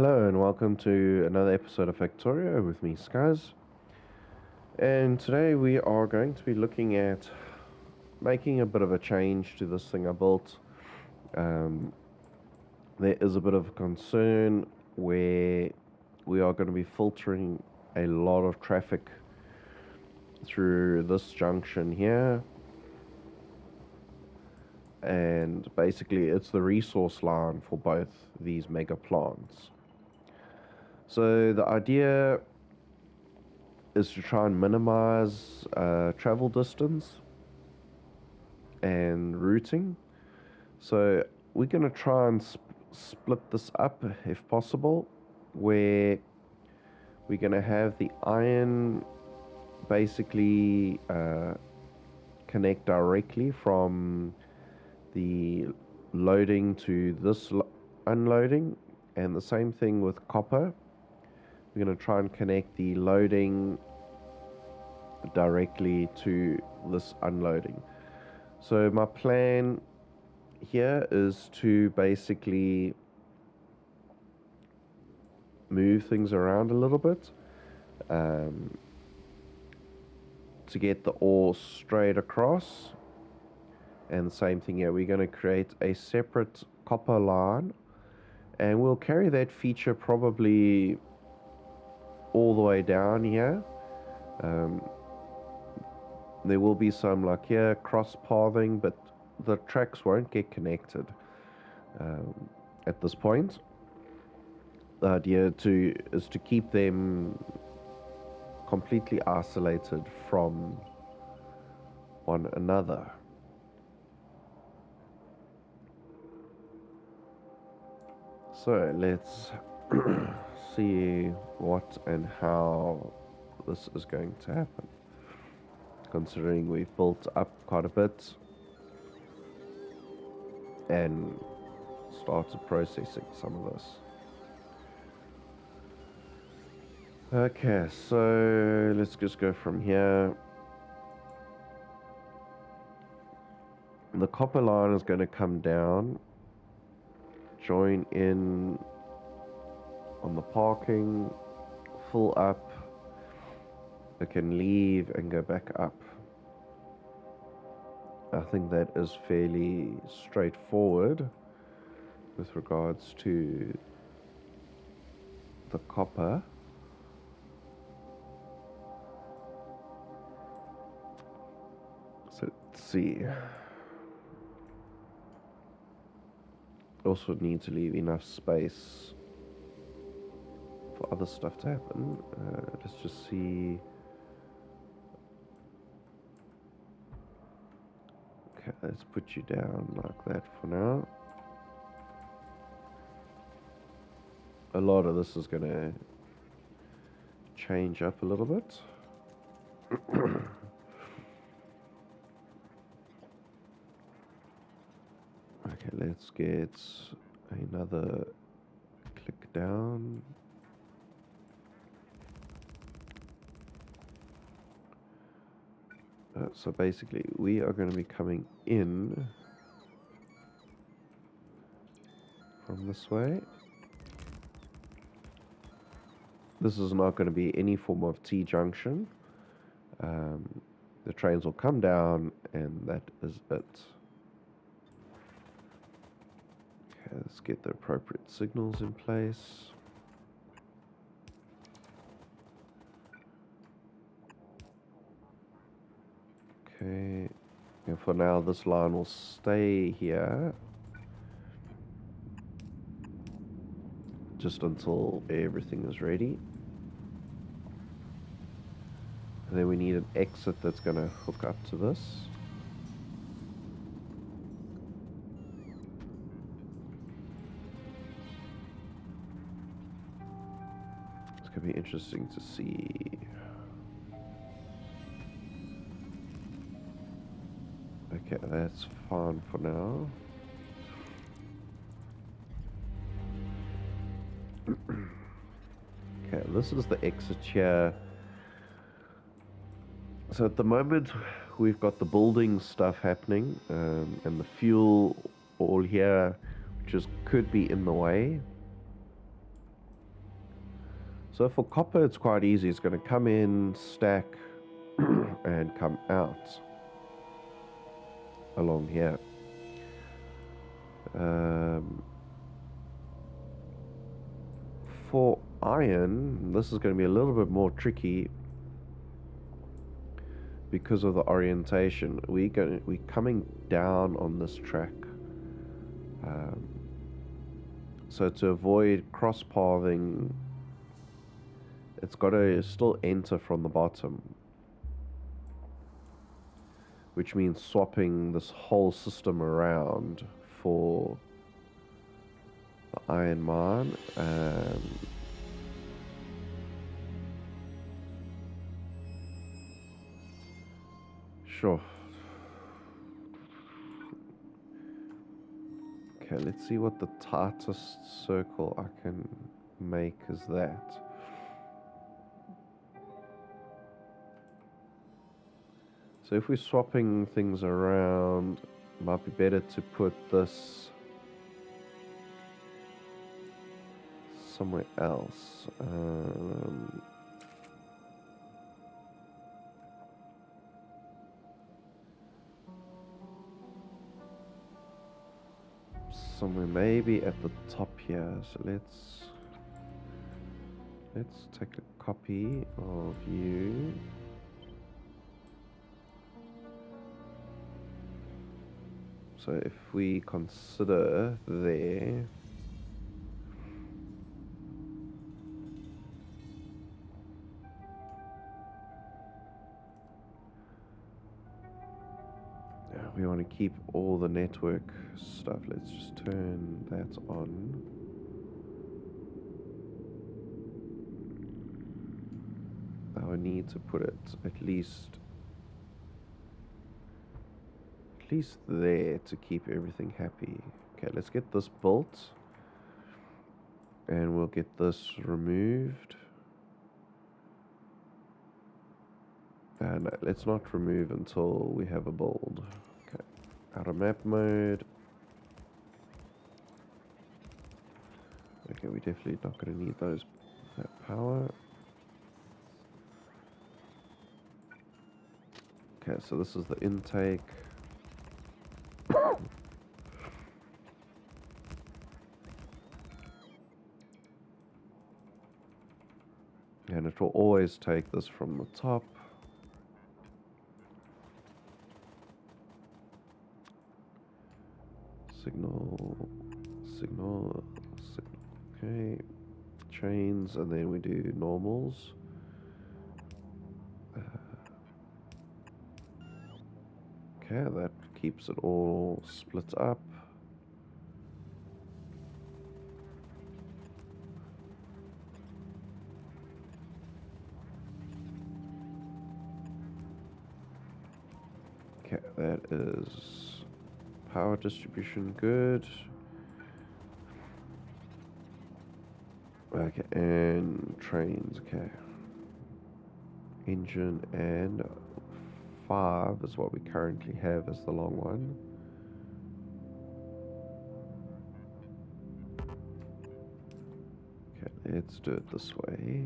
Hello and welcome to another episode of Factorio with me, Skuzz. And today we are going to be looking at making a bit of a change to this thing I built. There is a bit of a concern where we are going to be filtering a lot of traffic through this junction here. And basically it's the resource line for both these mega plants. So the idea is to try and minimize travel distance and routing. So we're going to try and split this up if possible, where we're going to have the iron basically connect directly from the loading to this unloading, and the same thing with copper. We're going to try and connect the loading directly to this unloading. So my plan here is to basically move things around a little bit to get the ore straight across. And the same thing here, we're going to create a separate copper line, and we'll carry that feature probably all the way down here. There will be some like here cross pathing, but the tracks won't get connected at this point. The idea is to keep them completely isolated from one another. So let's see what and how this is going to happen, considering we've built up quite a bit and started processing some of this. Okay, so let's just go from here. The copper line is going to come down, join in on the parking, fill up, it can leave and go back up. I think that is fairly straightforward with regards to the copper. So let's see. Also need to leave enough space for other stuff to happen. Let's just see. Okay, let's put you down like that for now. A lot of this is going to change up a little bit. Okay, let's get another click down. So basically we are going to be coming in from this way. This is not going to be any form of T-junction. The trains will come down and that is it. Okay, let's get the appropriate signals in place. Okay, and for now this line will stay here just until everything is ready. And then we need an exit that's going to hook up to this. It's going to be interesting to see. Okay, that's fine for now. Okay, this is the exit here. So at the moment we've got the building stuff happening, and the fuel all here, which could be in the way. So for copper, it's quite easy. It's going to come in, stack, and come out along here. For iron, this is going to be a little bit more tricky because of the orientation. We're coming down on this track. So to avoid cross pathing, it's got to still enter from the bottom, which means swapping this whole system around for the iron mine. Sure. Okay, let's see what the tightest circle I can make is that. So if we're swapping things around, it might be better to put this somewhere else. Somewhere maybe at the top here. So let's take a copy of you. So if we consider there, we want to keep all the network stuff. Let's just turn that on. I would need to put it at least there to keep everything happy. Okay, let's get this built, and we'll get this removed. No, let's not remove until we have a build. Okay, out of map mode. Okay, we're definitely not going to need that power. Okay, so this is the intake. And it will always take this from the top. Signal. Okay. Chains, and then we do normals. Okay, that keeps it all split up. Okay, that is power distribution good. Okay, and trains, okay. Engine and 5 is what we currently have as the long one. Okay, let's do it this way.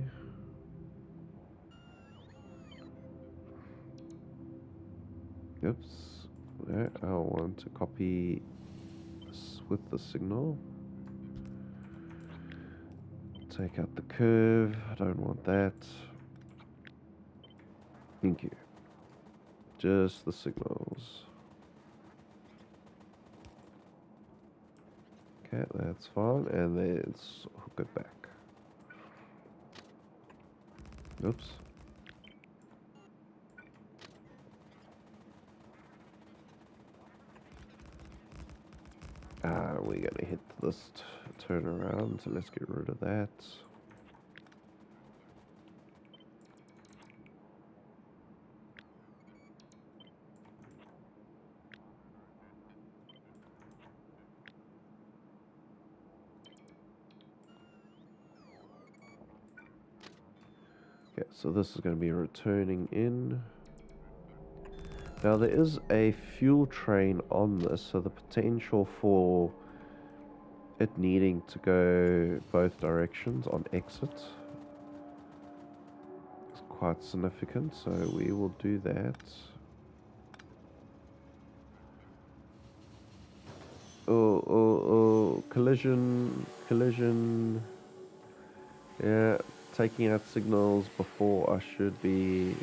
Oops, there, I want to copy this with the signal. Take out the curve, I don't want that. Thank you. Just the signals. Okay, that's fine, and let's hook it back. Oops. We're gonna hit this turnaround, so let's get rid of that. Okay, so this is going to be returning in. Now there is a fuel train on this, so the potential for it needing to go both directions on exit quite significant, so we will do that. Oh, collision. Yeah, taking out signals before I should be.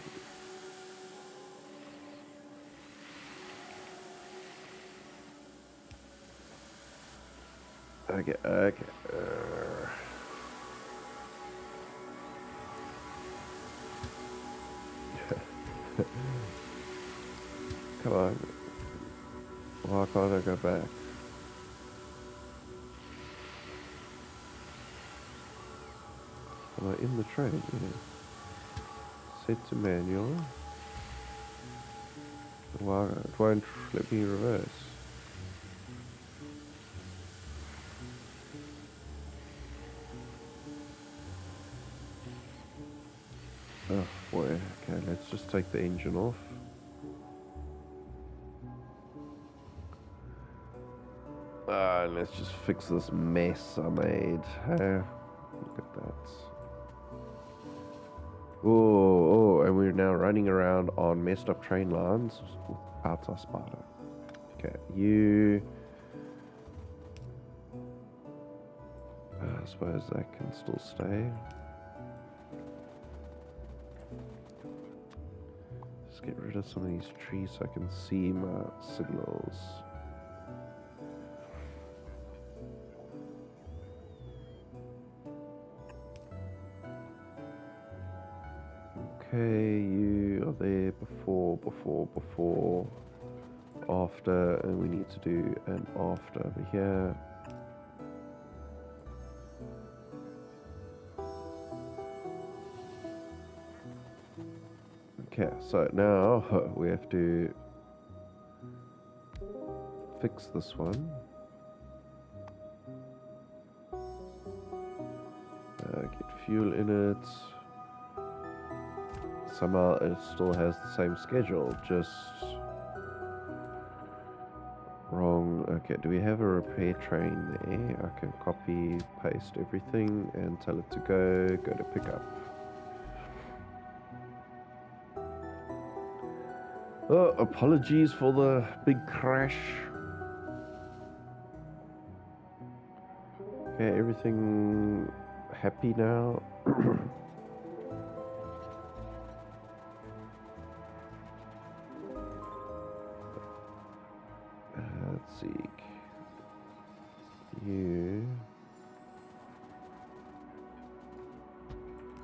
Okay. Come on. Why can't I go back? Am I in the train? Yeah. Set to manual. Why it won't let me reverse? Oh boy. Okay, let's just take the engine off. Let's just fix this mess I made. Look at that. Oh, and we're now running around on messed up train lines without our spider. Okay, you... I suppose that can still stay. Just get rid of some of these trees so I can see my signals. Okay, you are there before, after, and we need to do an after over here. Okay, so now we have to fix this one. Get fuel in it. Somehow it still has the same schedule, just wrong. Okay, do we have a repair train there? I can copy, paste everything and tell it to go to pickup. Oh, apologies for the big crash. Okay, everything happy now. Let's see. You.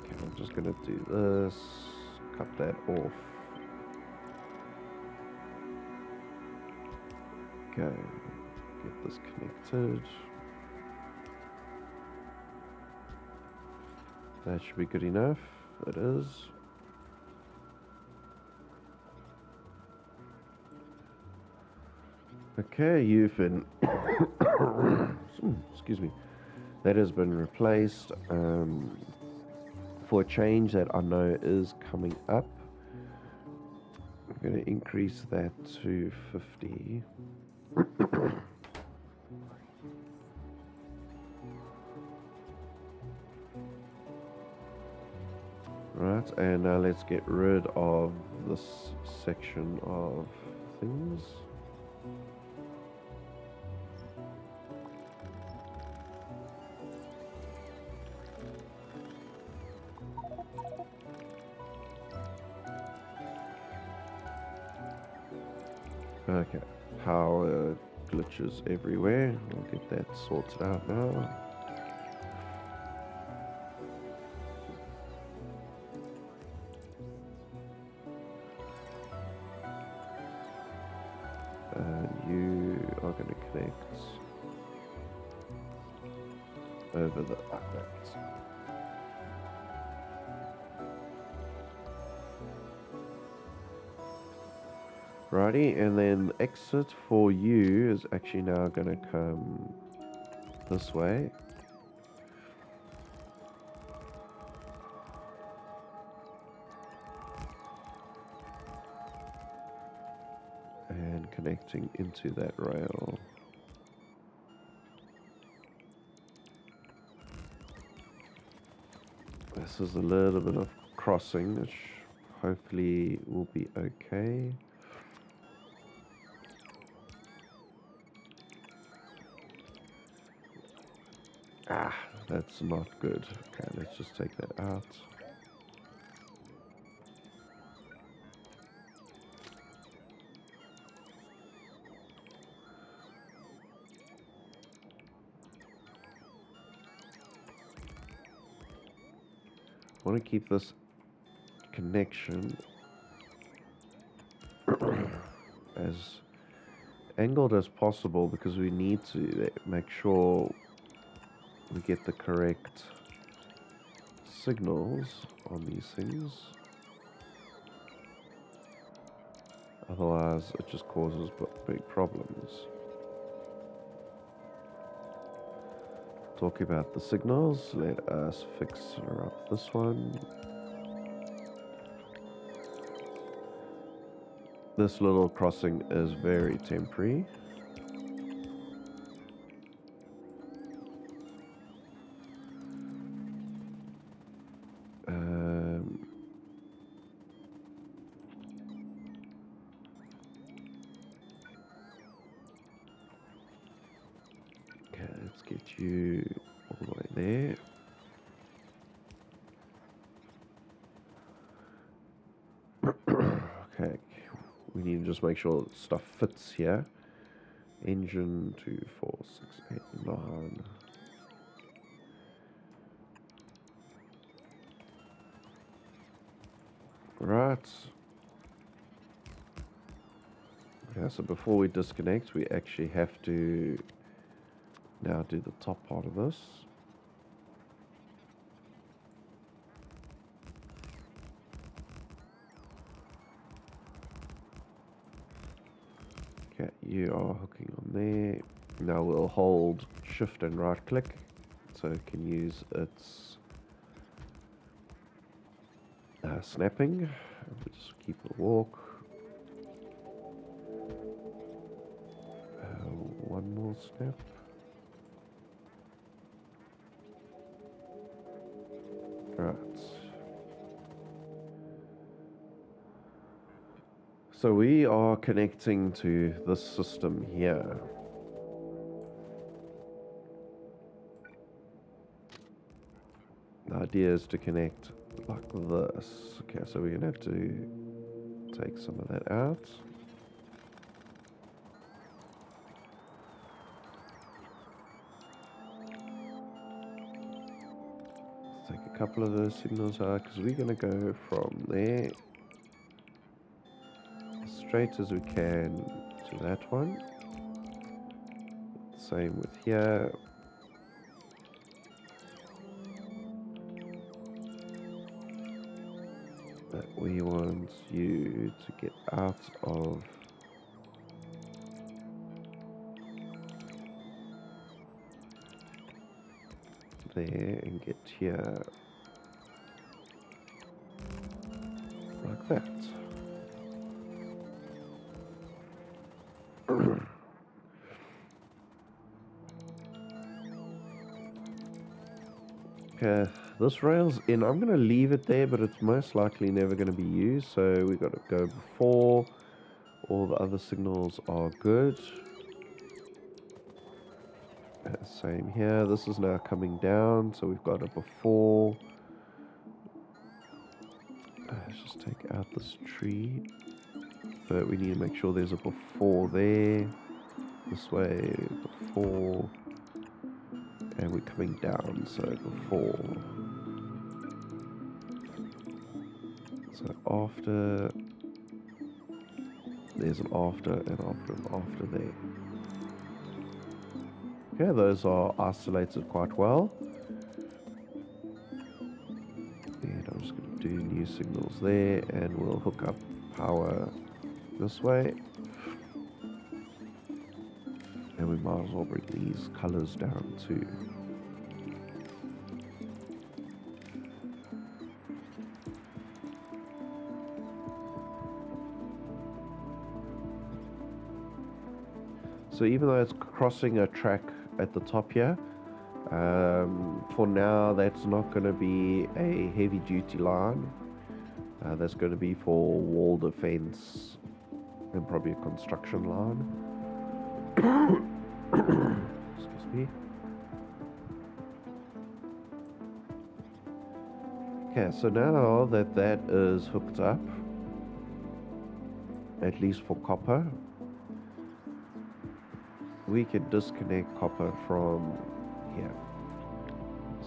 Okay, I'm just gonna do this. Cut that off. Okay, get this connected. That should be good enough. It is. Okay, you've been excuse me. That has been replaced for a change that I know is coming up. I'm going to increase that to 50. Right, and now let's get rid of this section of things. Okay, power glitches everywhere. We'll get that sorted out now. You are going to connect over the outlet. Righty, and then exit for you is actually now going to come this way. And connecting into that rail. This is a little bit of crossing, which hopefully will be okay. Ah, that's not good. Okay, let's just take that out. I want to keep this connection as angled as possible because we need to make sure we get the correct signals on these things. Otherwise, it just causes big problems. Talking about the signals, let us fix up this one. This little crossing is very temporary. Okay, let's get you all the way there. Okay, we need to just make sure stuff fits here. Engine 2, 4, 6, 8, 9. Right. Okay, so before we disconnect, we actually have to now do the top part of this. Okay, you are hooking on there. Now we'll hold shift and right click so it can use its snapping. We'll just keep a walk. One more snap. Right. So we are connecting to this system here. The idea is to connect like this. Okay, so we're gonna have to take some of that out. Let's take a couple of those signals out because we're gonna go from there straight as we can to that one. Same with here. But we want you to get out of there and get here like that. Okay, this rail's in. I'm going to leave it there, but it's most likely never going to be used, so we've got to go before. All the other signals are good. Same here. This is now coming down, so we've got a before. Let's just take out this tree, but we need to make sure there's a before there. This way, before. And we're coming down, so before. So after, there's an after and after and after there. Okay, those are isolated quite well. And I'm just going to do new signals there, and we'll hook up power this way. And we might as well bring these colors down too. So even though it's crossing a track at the top here, for now that's not going to be a heavy duty line. That's going to be for wall defense and probably a construction line. Excuse me. Okay, so now that that is hooked up, at least for copper, we can disconnect copper from here.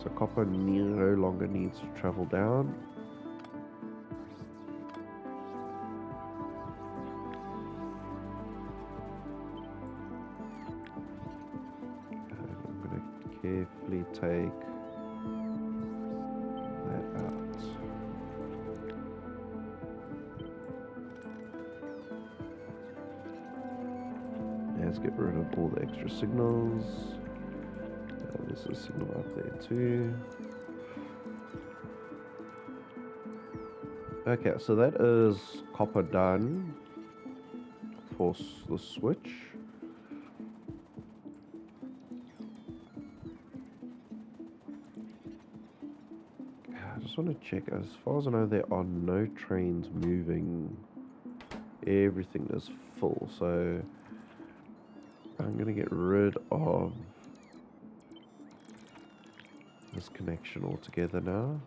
So copper no longer needs to travel down. And I'm going to carefully take that out. Let's get rid of all the extra signals. There's a signal up there too. Okay, so that is copper done for the switch. I just want to check. As far as I know, there are no trains moving. Everything is full, so I'm going to get rid of this connection altogether now.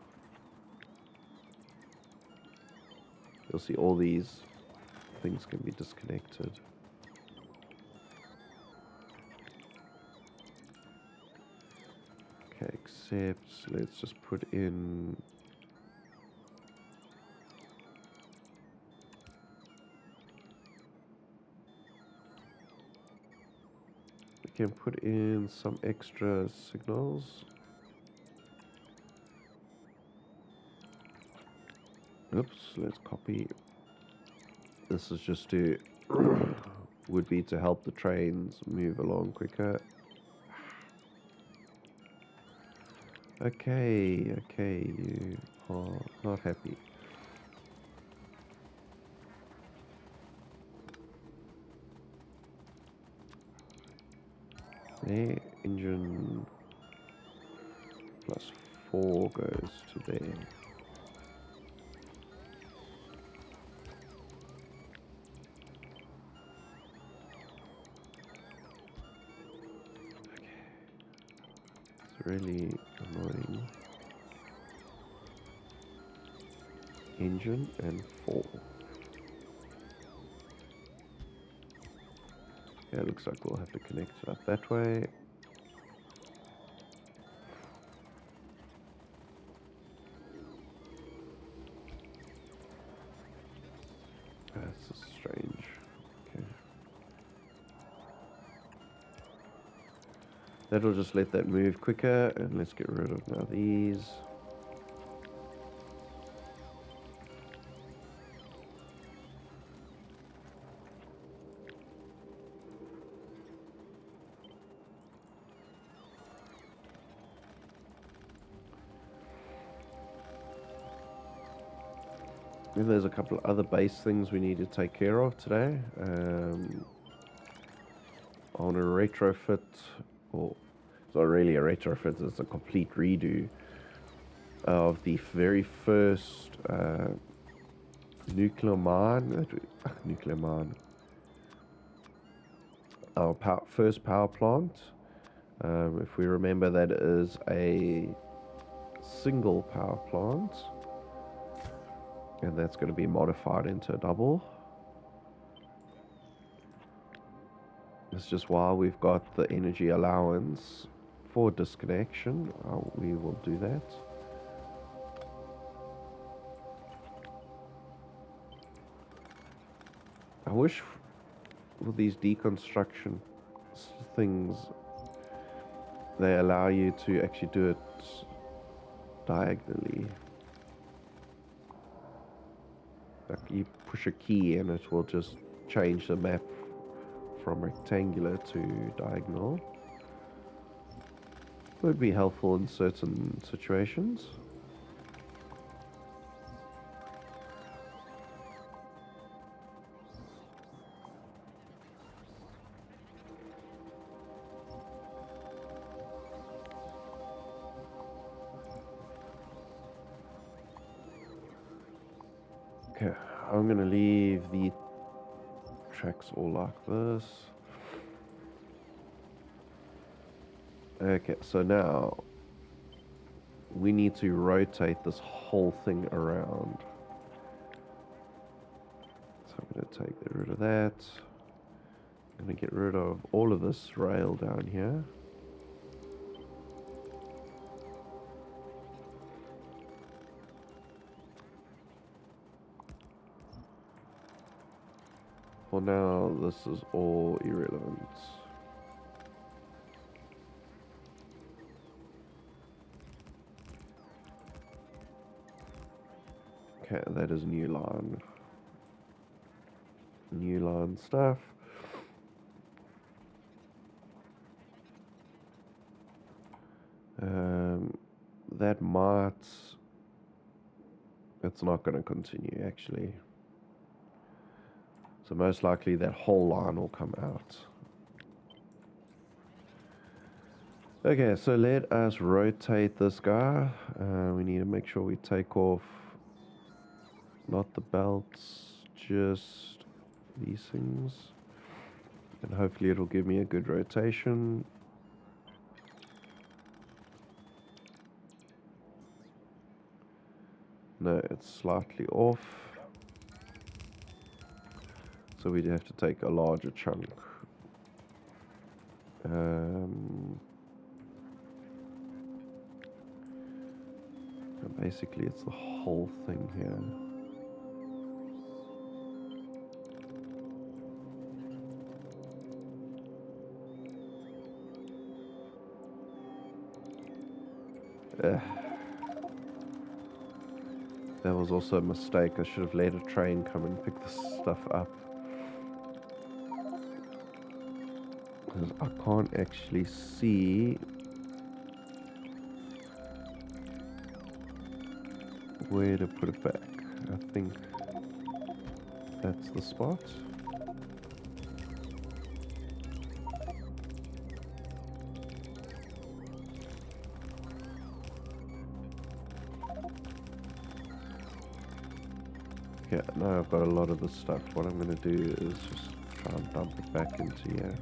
You'll see all these things can be disconnected. Okay, except let's just put in we can put in some extra signals. Oops, let's copy. This is just to would be to help the trains move along quicker. Okay, you are not happy. There, engine +4 goes to there. Really annoying. Engine and 4. Yeah, it looks like we'll have to connect it up that way. That's strange. Okay. That'll just let that move quicker, and let's get rid of now these. And there's a couple of other base things we need to take care of today. I want to retrofit, or it's not really a retrofit, it's a complete redo of the very first nuclear mine, our first power plant. If we remember, that is a single power plant, and that's going to be modified into a double. It's just while we've got the energy allowance for disconnection, we will do that. I wish with these deconstruction things they allow you to actually do it diagonally. Like you push a key and it will just change the map from rectangular to diagonal. Would be helpful in certain situations. Okay, I'm gonna leave the tracks all like this. Okay, so now we need to rotate this whole thing around. So I'm going to get rid of that. I'm going to get rid of all of this rail down here. For now, this is all irrelevant. Okay, that is new line. New line stuff. That might... It's not going to continue, actually. So most likely that whole line will come out. Okay, so let us rotate this guy. We need to make sure we take off not the belts, just these things. And hopefully it'll give me a good rotation. No, it's slightly off. So we'd have to take a larger chunk. Basically, it's the whole thing here. That was also a mistake. I should have let a train come and pick this stuff up. Because I can't actually see where to put it back. I think that's the spot. Yeah, now I've got a lot of the stuff. What I'm going to do is just try and dump it back into here.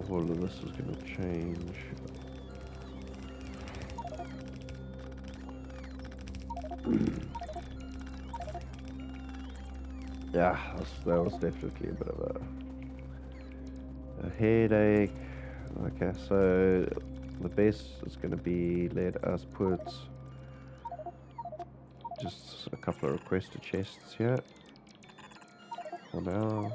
All of this is going to change. Yeah, that was definitely a bit of a headache. Okay, so the best is going to be let us put just a couple of requested chests here for now.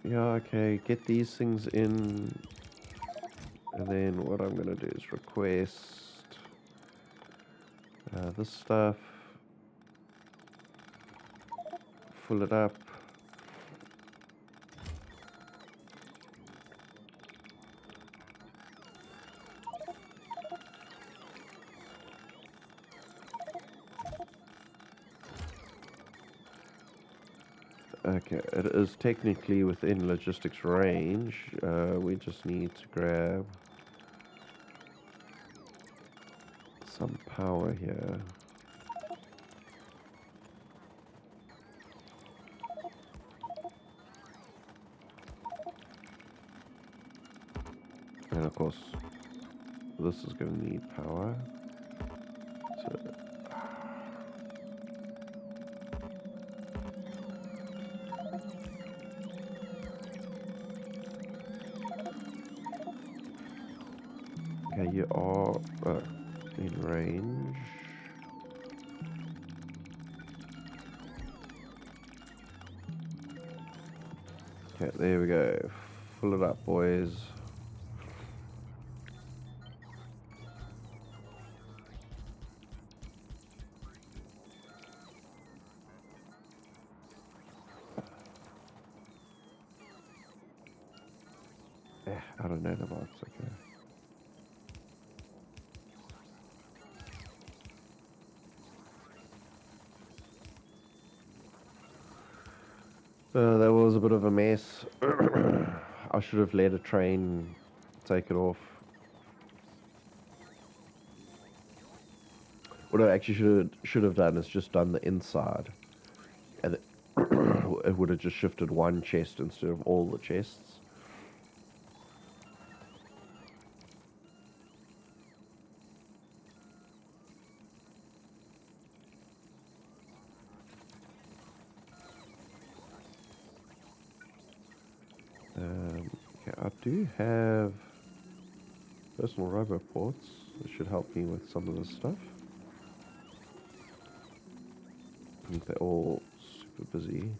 Yeah, okay, get these things in, and then what I'm going to do is request this stuff, fill it up. Okay, it is technically within logistics range. We just need to grab some power here. And of course, this is going to need power. So okay, you are in range. Okay, there we go. Fill it up, boys. Out of nanobots, okay. That was a bit of a mess. I should have let a train take it off. What I actually should have done is just done the inside, and it would have just shifted one chest instead of all the chests. Okay, I do have personal roboports that should help me with some of this stuff. I think they're all super busy.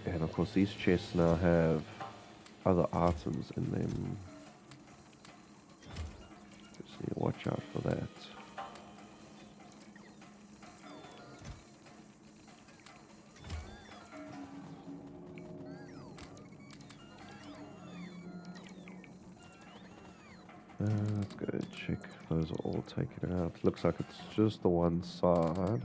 And of course these chests now have other items in them. Just need to watch out for that. Let's go check if those are all taken out. Looks like it's just the one side.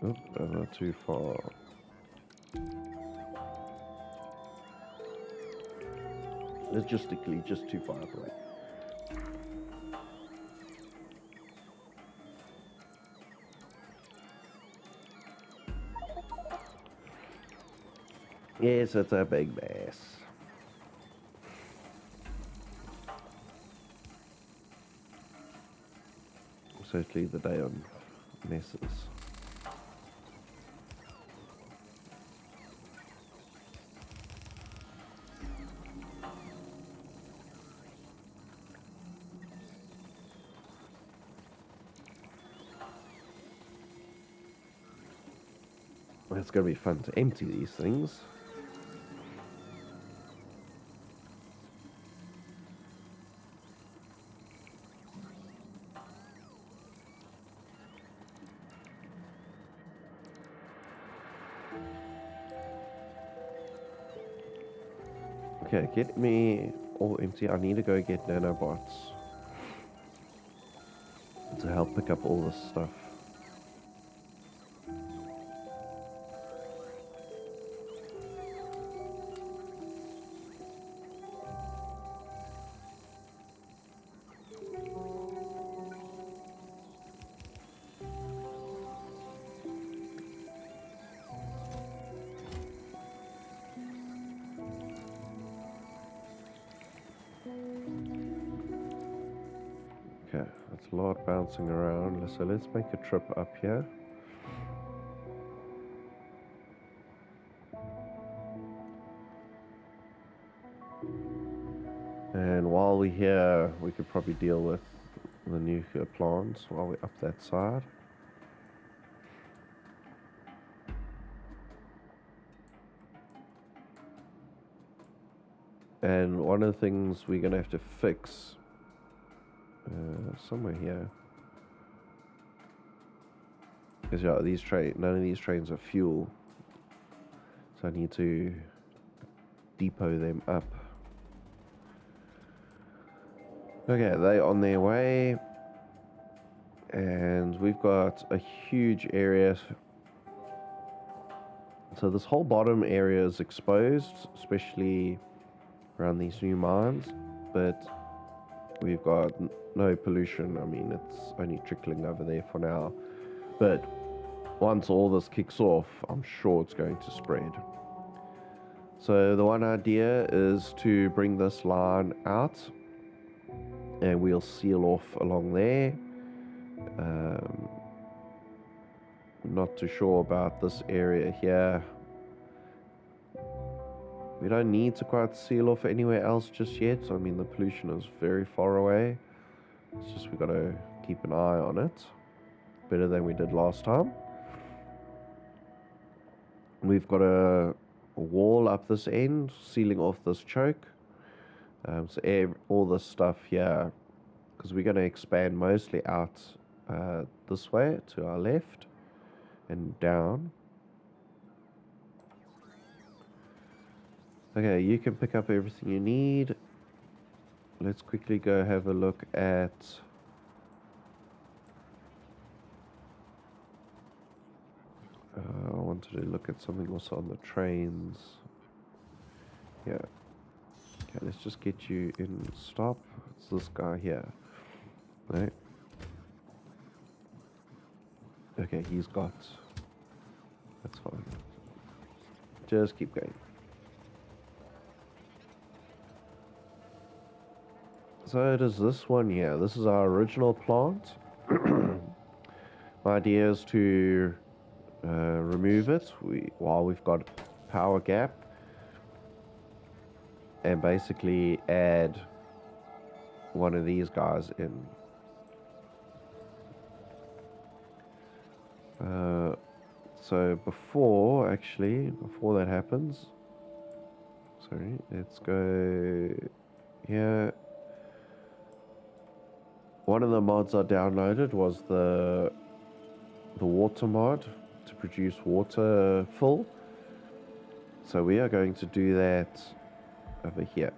Oop, not too far. Logistically, just too far away. Yes, it's a big mess. Certainly the day on messes. It's going to be fun to empty these things. Okay, get me all empty. I need to go get nanobots to help pick up all this stuff. Okay, that's a lot bouncing around. So let's make a trip up here. And while we're here, we could probably deal with the nuclear plants while we're up that side. And one of the things we're going to have to fix somewhere here is none of these trains are fuel, so I need to depot them up. Okay, they're on their way, and we've got a huge area. So this whole bottom area is exposed, especially around these new mines, but we've got no pollution. I mean, it's only trickling over there for now, but once all this kicks off, I'm sure it's going to spread. So the one idea is to bring this line out, and we'll seal off along there. Not too sure about this area here. We don't need to quite seal off anywhere else just yet. I mean, the pollution is very far away. It's just we've got to keep an eye on it. Better than we did last time. We've got a wall up this end, sealing off this choke. So all this stuff here, because we're going to expand mostly out this way to our left and down. Okay, you can pick up everything you need. Let's quickly go have a look at... I wanted to look at something also on the trains. Yeah. Okay, let's just get you in. Stop. It's this guy here. Right? Okay, he's got... That's fine. Just keep going. So it is this one here. This is our original plant. My idea is to remove it while we've got power gap, and basically add one of these guys in. So before that happens, sorry, let's go here. One of the mods I downloaded was the water mod to produce water fill. So we are going to do that over here.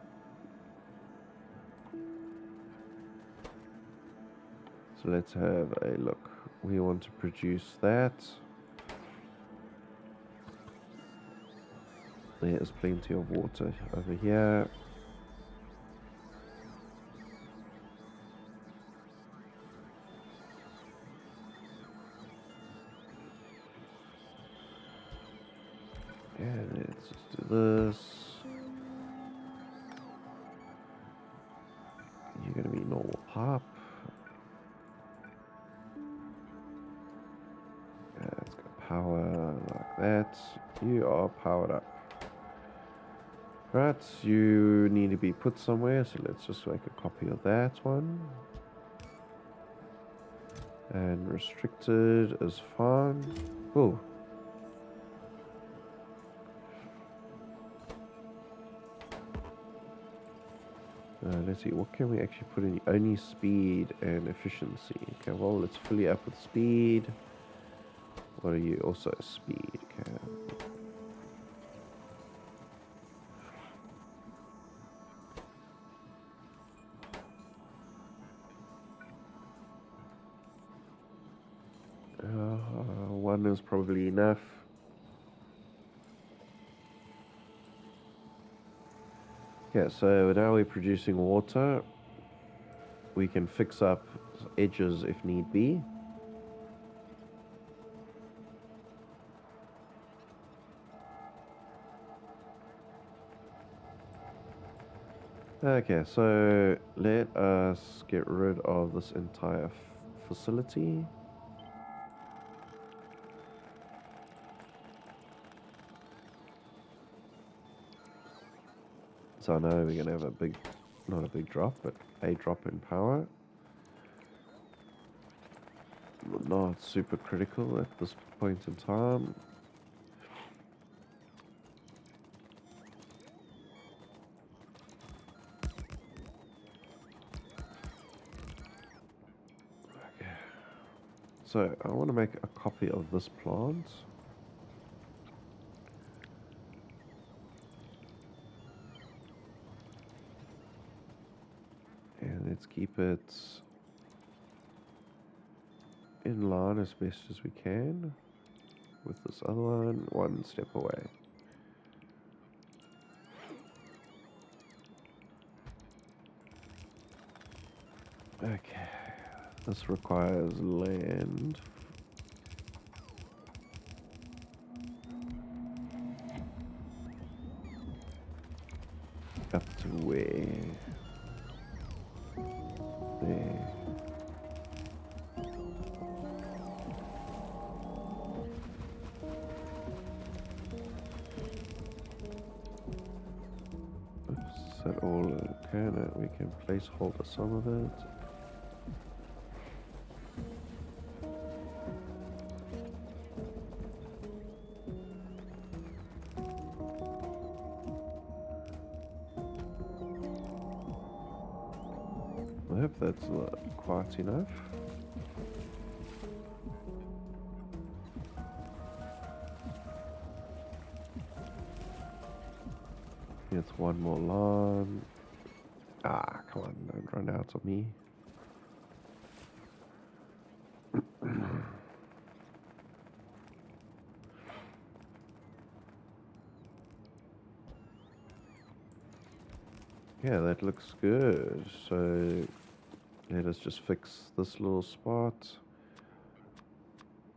So let's have a look. We want to produce that. There's plenty of water over here. And let's just do this. You're going to be normal pop. Let's go power like that. You are powered up. Right, you need to be put somewhere, so let's just make a copy of that one. And restricted is fine. Oh. Let's see, what can we actually put in? Only speed and efficiency. Okay, well, let's fully up with speed. What are you? Also speed. Okay. One is probably enough. Yeah, so now we're producing water. We can fix up edges if need be. Okay, so let us get rid of this entire facility. So I know we're going to have not a big drop, but a drop in power. Not super critical at this point in time. Okay. So I want to make a copy of this plant. Let's keep it in line as best as we can with this other one step away. Okay, this requires land. Up to where? There. Oops, is that all? Okay, no, we can placeholder some of it. I hope that's quite enough. Here's one more lawn. Ah, come on, don't run out of me. Yeah, that looks good. So let us just fix this little spot.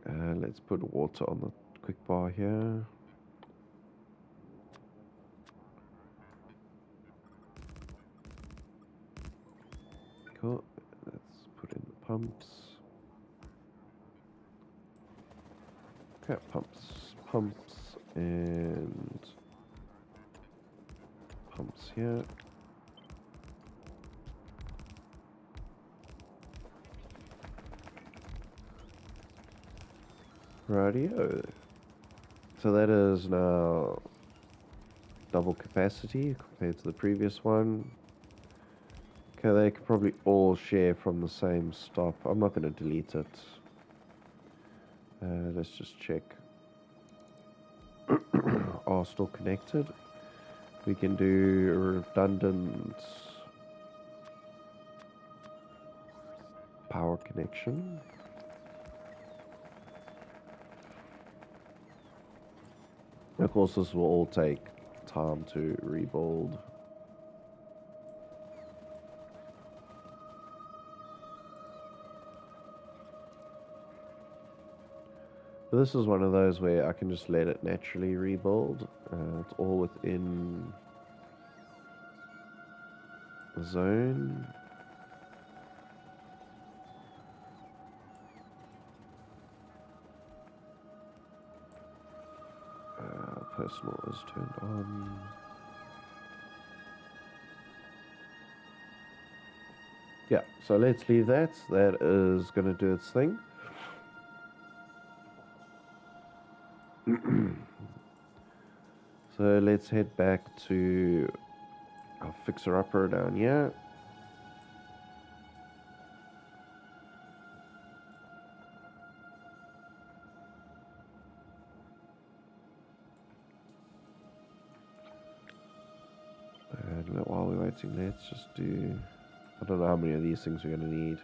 Let's put water on the quick bar here. Cool. Let's put in the pumps. Okay, pumps, and pumps here. Radio. So that is now double capacity compared to the previous one. Okay, they could probably all share from the same stop. I'm not going to delete it. Let's just check. Are still connected. We can do redundant power connection. Of course, this will all take time to rebuild. But this is one of those where I can just let it naturally rebuild. It's all within the zone. Personal is turned on. Yeah, so let's leave that. That is going to do its thing. So let's head back to our fixer-upper down here. And while we're waiting, let's just do... I don't know how many of these things we're going to need.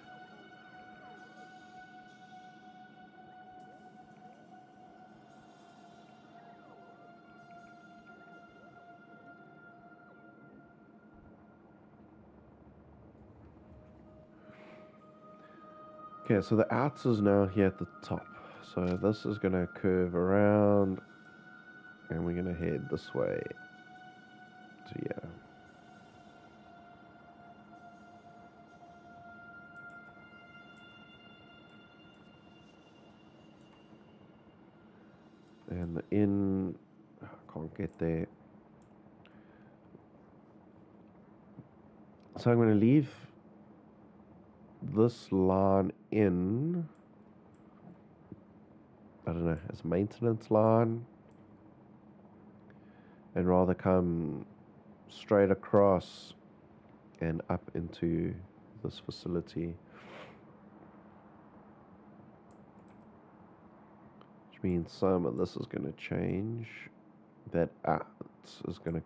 Okay, so the outs is now here at the top. So this is going to curve around, and we're going to head this way to here. And the in, I can't get there. So I'm going to leave this line in, I don't know, as a maintenance line, and rather come straight across and up into this facility. Which means some of this is going to change. That out is going to,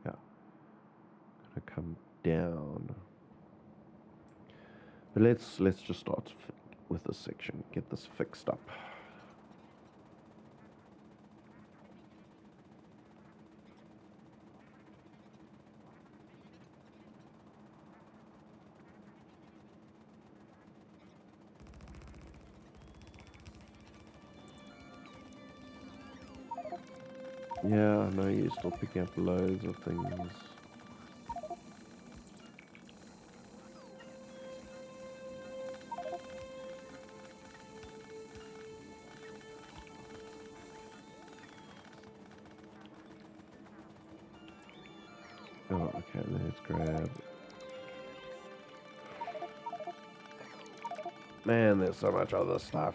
yeah, going to come down. But let's just start with this section. Get this fixed up. Yeah, I know you're still picking up loads of things. Oh, okay, let's grab... Man, there's so much other stuff.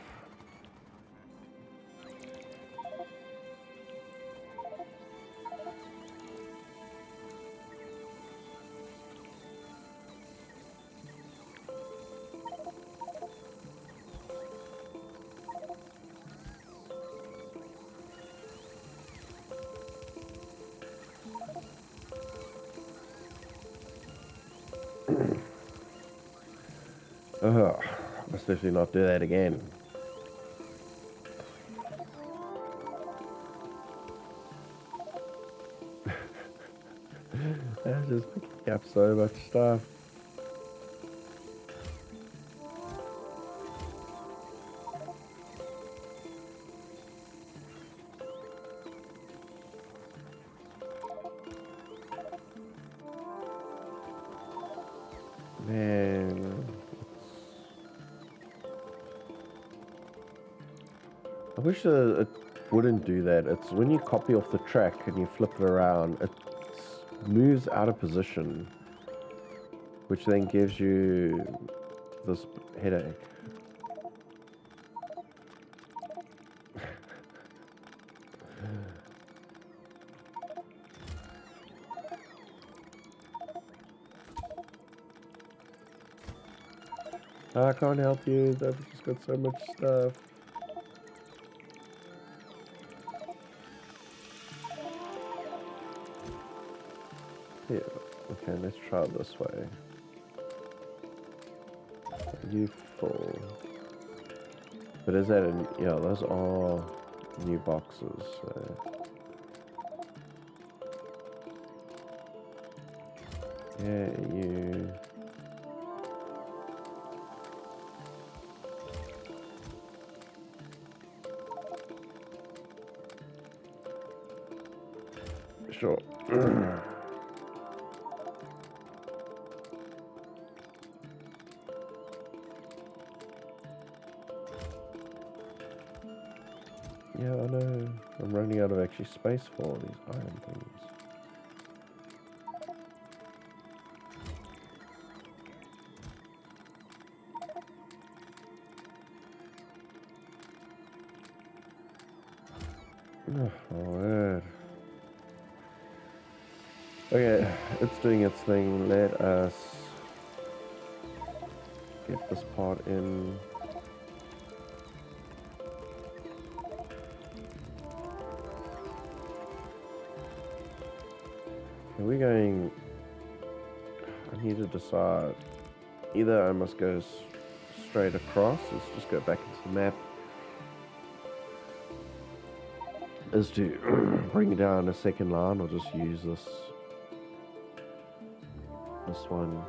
Ugh, must definitely not do that again. I'm just picking up so much stuff. Man, I wish it wouldn't do that. It's when you copy off the track and you flip it around, it moves out of position, which then gives you this headache. I can't help you, I've just got so much stuff. Yeah, okay, let's try it this way. You full. But is that a, yeah, those are new boxes, so. Yeah, you. Sure. Yeah, I know. I'm running out of actually space for all these iron things. Oh, my word. Okay, it's doing its thing. Let us get this part in. Are we going... I need to decide. Either I must go straight across. Let's just go back into the map. Is to bring down a second line or just use this one.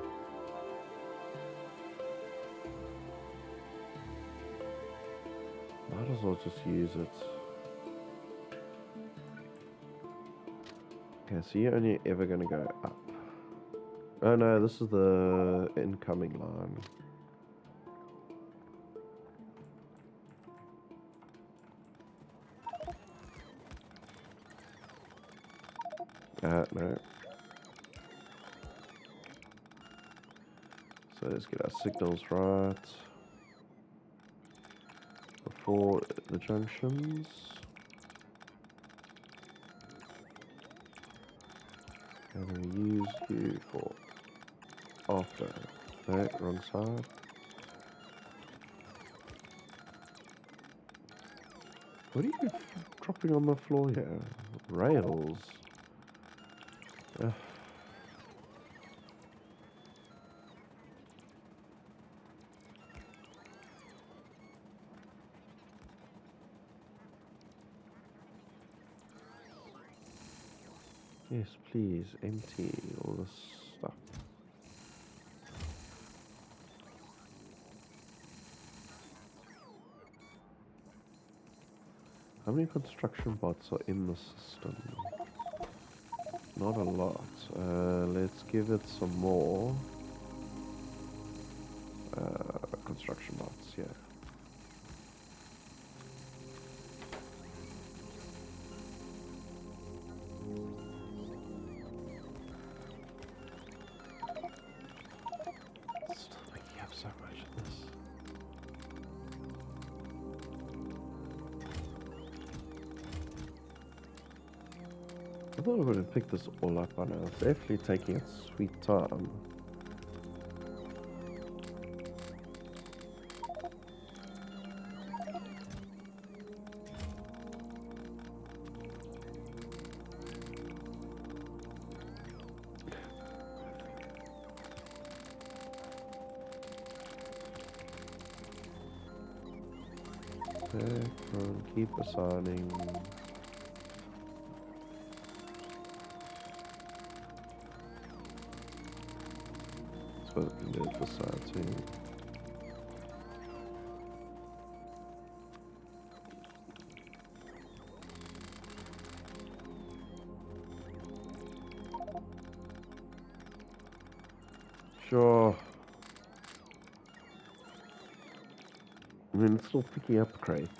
Might as well just use it. Okay, so you're only ever going to go up. Oh no, this is the incoming line. No. So let's get our signals right before the junctions. And we use you for after. No, wrong side. What are you dropping on the floor here? Rails. Ugh. Yes, please, empty all this stuff. How many construction bots are in the system? Not a lot. Let's give it some more. Construction bots, yeah. Still making up so much of this. I thought I would have picked this all up by now. It's definitely taking its sweet time. Okay, come on, keep assigning. Suppose I can do it this side too. Sure. I mean, it's still picking up crates.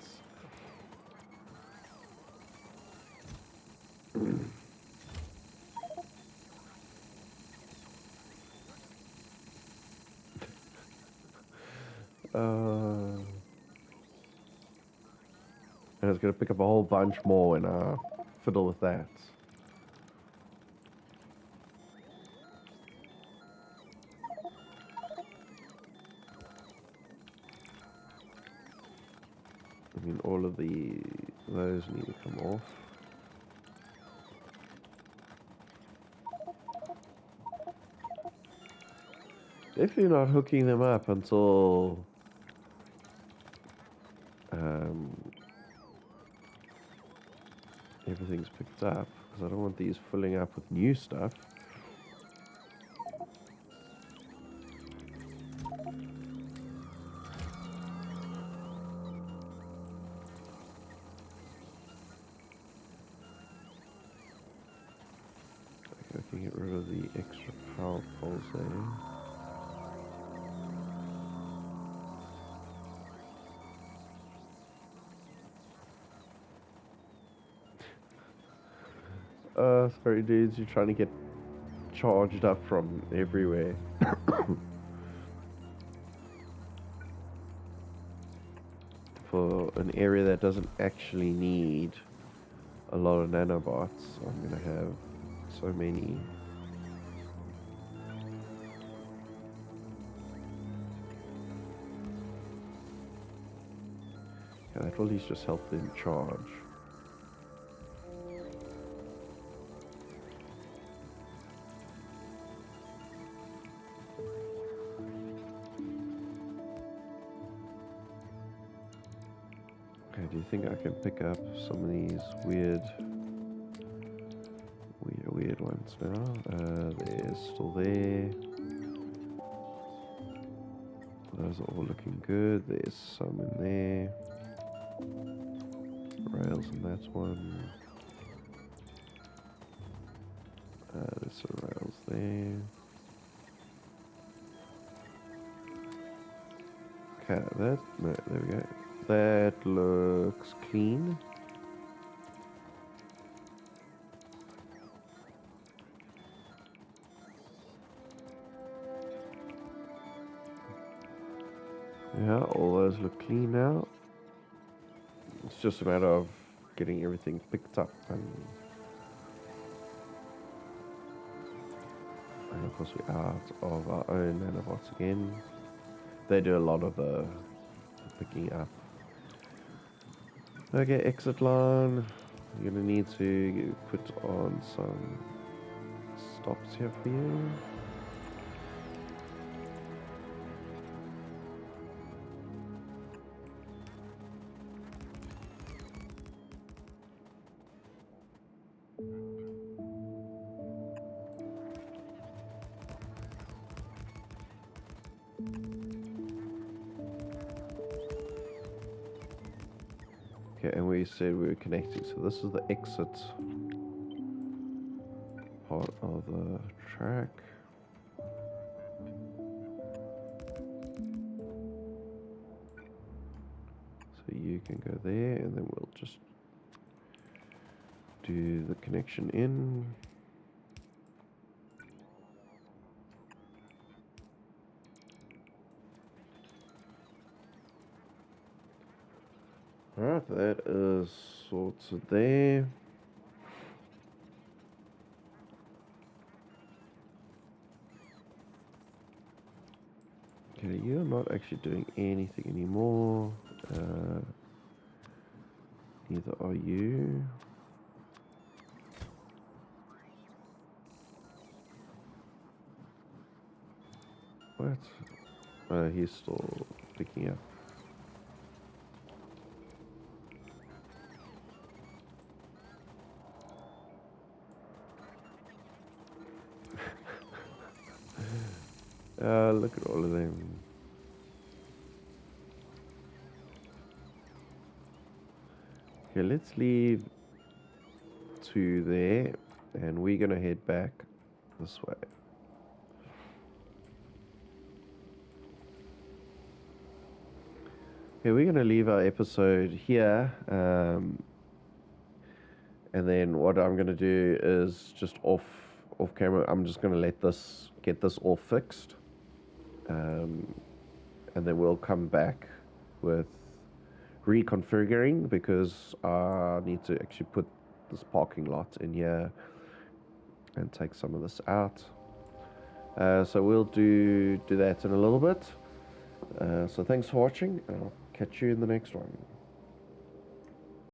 And it's going to pick up a whole bunch more when I fiddle with that. I mean, all of those need to come off. Definitely not hooking them up until everything's picked up, because I don't want these filling up with new stuff. Okay, I can get rid of the extra power poles there. Sorry dudes, you're trying to get charged up from everywhere. For an area that doesn't actually need a lot of nanobots, I'm gonna have so many. Yeah, that will at least just help them charge. Okay, do you think I can pick up some of these weird ones now? They're still there. Those are all looking good. There's some in there. Rails in that one. There's some rails there. Okay, no, there we go. That looks clean. Yeah, all those look clean now. It's just a matter of getting everything picked up, and of course we're out of our own nanobots again. They do a lot of the picking up. Okay, exit line. You're gonna need to put on some stops here for you. Okay, and we said we were connecting, so this is the exit part of the track. So you can go there, and then we'll just do the connection in. Alright, that is sorted there. Okay, you're not actually doing anything anymore. Neither are you. What? He's still picking up. Look at all of them. Okay, let's leave 2 there, and we're gonna head back this way. Okay, we're gonna leave our episode here, and then what I'm gonna do is just off camera. I'm just gonna get this all fixed, and then we'll come back with reconfiguring, because I need to actually put this parking lot in here and take some of this out. So we'll do that in a little bit. So thanks for watching, and I'll catch you in the next one.